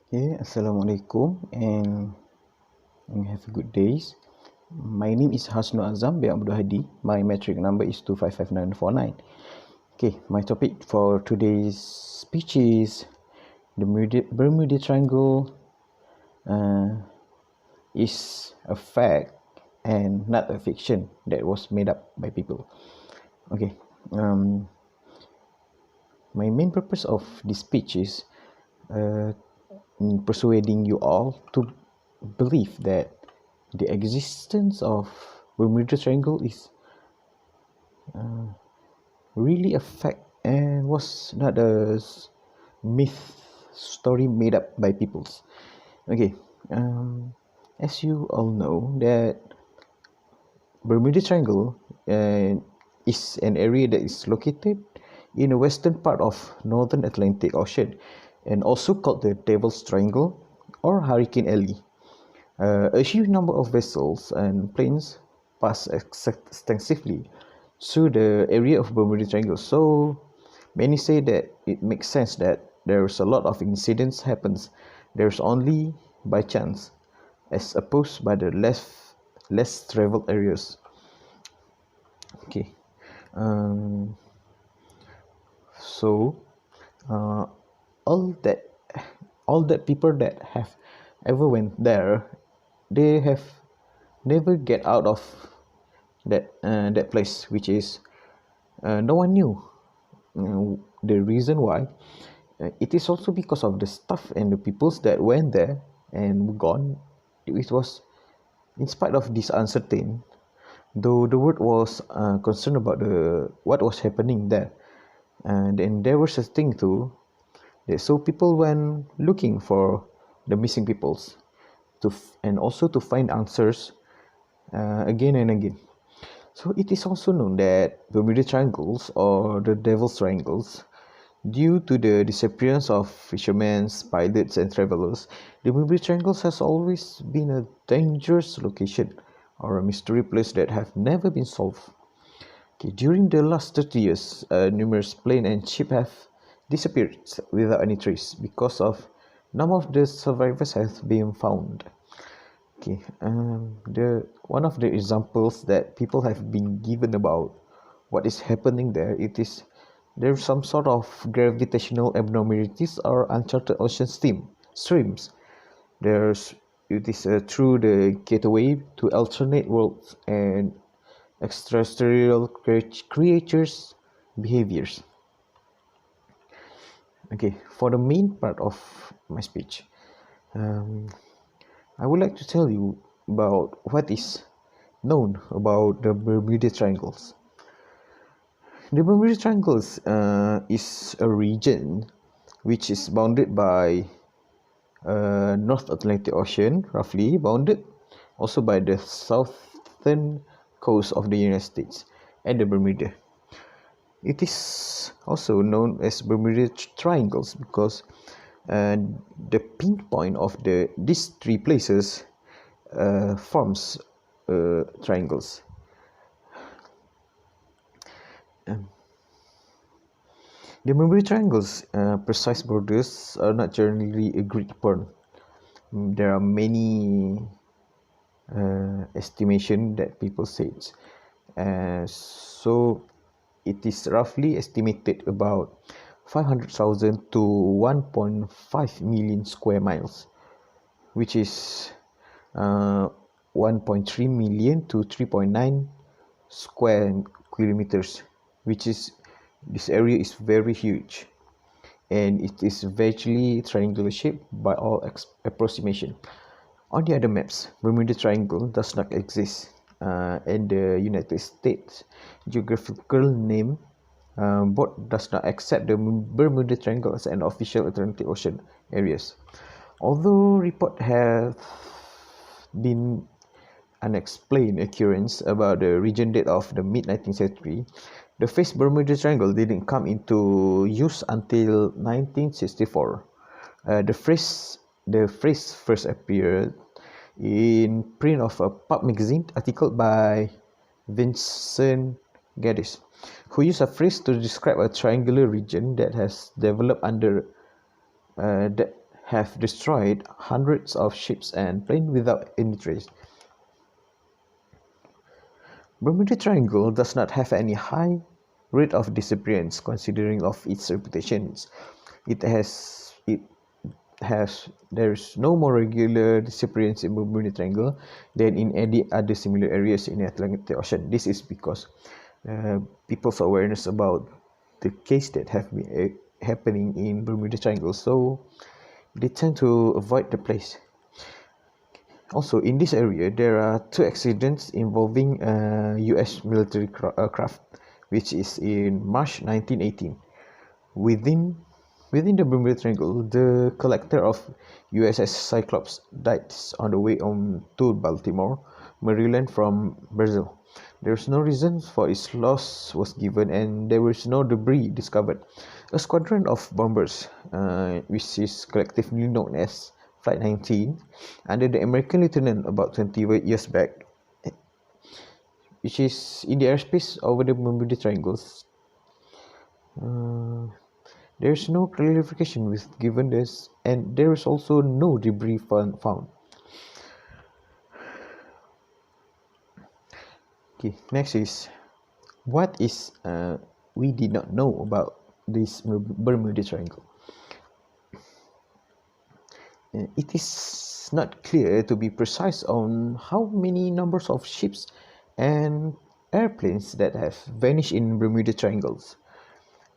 Okay, Assalamualaikum and have a good days. My name is Hasnu Azam bin Abdul Hadi. My metric number is 2555949. Okay, my topic for today's speech is the Bermuda Triangle is a fact and not a fiction that was made up by people. Okay, my main purpose of this speech is in persuading you all to believe that the existence of Bermuda Triangle is really a fact and was not a myth story made up by peoples. Okay, as you all know that Bermuda Triangle is an area that is located in the western part of northern Atlantic Ocean and also called the Devil's Triangle or Hurricane Alley. A huge number of vessels and planes pass extensively through the area of Bermuda Triangle. So many say that it makes sense that there's a lot of incidents happens. There's only by chance, as opposed by the less traveled areas. Okay, um, so uh, all that all that people that have ever went there, they have never get out of that place, which is no one knew the reason why. It is also because of the stuff and the peoples that went there and gone. It was in spite of this uncertain, though the world was concerned about the what was happening there, and then there was a thing too. So people went looking for the missing peoples and also to find answers again and again. So it is also known that Bermuda Triangles or the Devil's Triangles, due to the disappearance of fishermen, pilots, and travelers, the Bermuda Triangles has always been a dangerous location or a mystery place that have never been solved. Okay, during the last 30 years, numerous planes and ships have disappeared without any trace because of none of the survivors have been found. Okay, the one of the examples that people have been given about what is happening there, it is there's some sort of gravitational abnormalities or uncharted ocean streams. There's it is through the gateway to alternate worlds and extraterrestrial creatures behaviors. Okay, for the main part of my speech, um, I would like to tell you about what is known about the Bermuda Triangles. The Bermuda Triangles is a region which is bounded by North Atlantic Ocean, roughly bounded also by the southern coast of the United States and the Bermuda. It is also known as Bermuda Triangles because uh, the pinpoint of these three places forms triangles. Um, the Bermuda Triangle's precise borders are not generally agreed upon. There are many estimation that people say. So it is roughly estimated about 500,000 to 1.5 million square miles, which is 1.3 million to 3.9 square kilometers, which is this area is very huge, and it is virtually triangular shape by all approximation. On the other maps, Bermuda Triangle does not exist, and the United States geographical name board does not accept the Bermuda Triangle as an official Atlantic Ocean areas. Although reports have been unexplained occurrence about the region date of the mid-19th century, the phrase Bermuda Triangle didn't come into use until 1964. The phrase first appeared in print of a pulp magazine article by Vincent Gaddis, who used a phrase to describe a triangular region that has developed under that have destroyed hundreds of ships and planes without any trace. Bermuda Triangle does not have any high rate of disappearance considering of its reputations. It has there is no more regular disappearance in Bermuda Triangle than in any other similar areas in the Atlantic Ocean. This is because people's awareness about the case that have been happening in Bermuda Triangle, so they tend to avoid the place. Also, in this area, there are two accidents involving U.S. military craft, which is in March 1918. Within the Bermuda Triangle, the collector of USS Cyclops died on the way to Baltimore, Maryland from Brazil. There is no reason for its loss was given, and there was no debris discovered. A squadron of bombers, which is collectively known as Flight 19, under the American lieutenant about 20 years back, which is in the airspace over the Bermuda Triangles. There is no clarification with given this, and there is also no debris found. Okay, next is what is we did not know about this Bermuda Triangle. It is not clear to be precise on how many numbers of ships and airplanes that have vanished in Bermuda Triangles,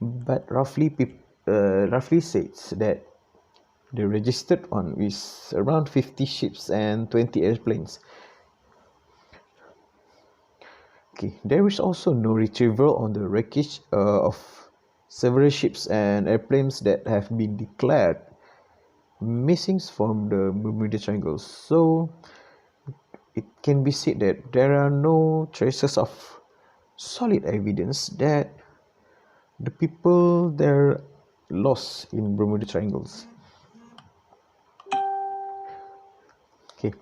but roughly states that the registered one is around 50 ships and 20 airplanes. Okay, there is also no retrieval on the wreckage of several ships and airplanes that have been declared missing from the Bermuda Triangle. So it can be said that there are no traces of solid evidence that the people there lost in Bermuda Triangles. Okay,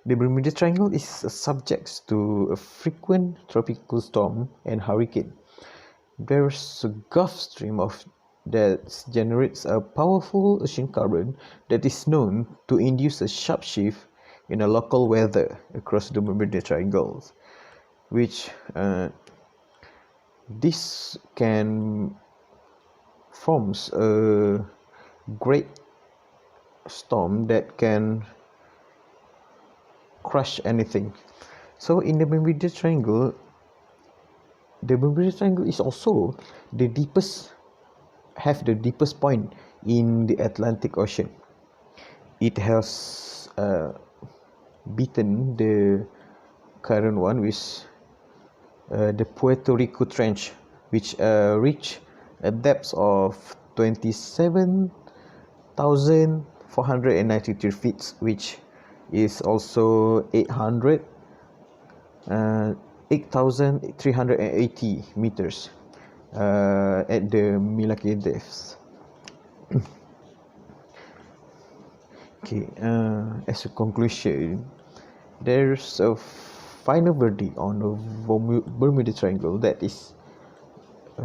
the Bermuda Triangle is subject to a frequent tropical storm and hurricane. There's a Gulf Stream that generates a powerful ocean current that is known to induce a sharp shift in a local weather across the Bermuda Triangle, which this can forms a great storm that can crush anything. So in the Bermuda Triangle is also the deepest point in the Atlantic Ocean. It has beaten the current one, with the Puerto Rico Trench, which reached a depth of 27,493 feet, which is also 8,380 meters at the Milwaukee depths. Okay, as a conclusion, there's a final verdict on the Bermuda Triangle that is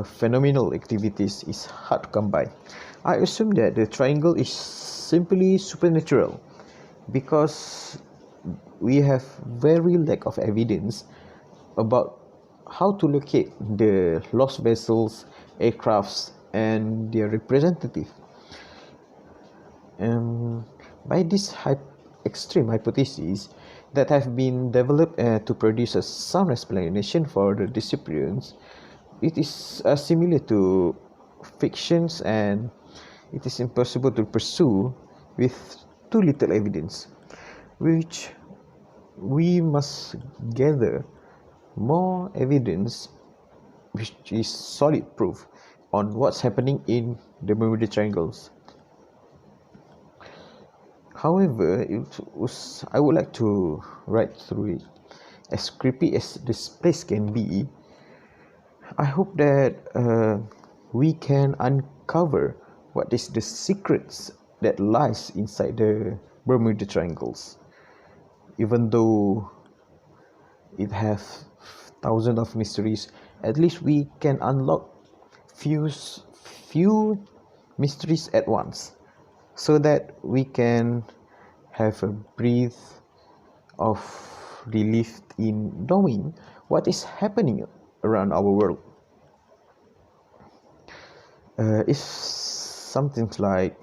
phenomenal activities is hard to come by. I assume that the triangle is simply supernatural because we have very lack of evidence about how to locate the lost vessels, aircrafts, and their representative. By this extreme hypotheses that have been developed to produce a sound explanation for the disappearance, it is similar to fictions, and it is impossible to pursue with too little evidence, which we must gather more evidence which is solid proof on what's happening in the Bermuda Triangles. However, I would like to write through it. As creepy as this place can be, I hope that we can uncover what is the secrets that lies inside the Bermuda Triangles. Even though it has thousands of mysteries, at least we can unlock few mysteries at once. so that we can have a breath of relief in knowing what is happening around our world. It's something like,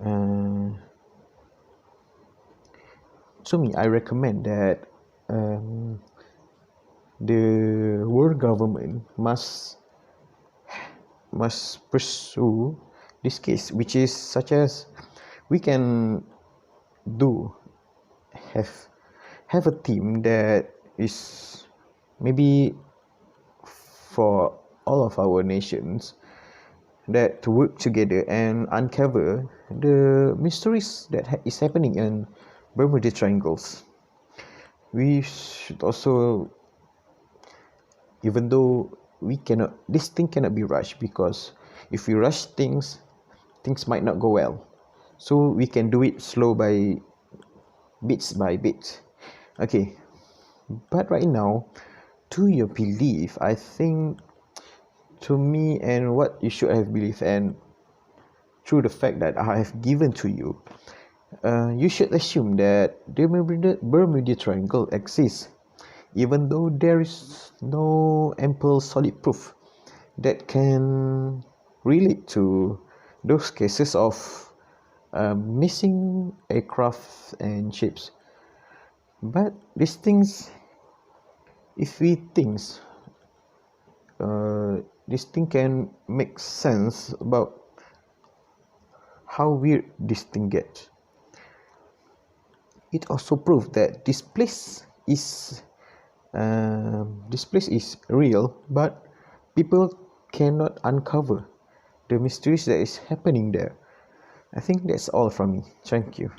to me, I recommend that the world government must pursue this case, which is such as we can do have have a team that is maybe for all of our nations that to work together and uncover the mysteries that is happening in Bermuda Triangles. We should also, even though this thing cannot be rushed, because if we rush things might not go well. So we can do it slow by bits by bit. Okay, but right now, to your belief, I think, to me, and what you should have believed, and through the fact that I have given to you, you should assume that the Bermuda Triangle exists, even though there is no ample solid proof that can relate to those cases of missing aircraft and ships. But these things, if we think, this thing can make sense about how weird this thing gets. It also proves that this place is real, but people cannot uncover the mysteries that is happening there. I think that's all from me. Thank you.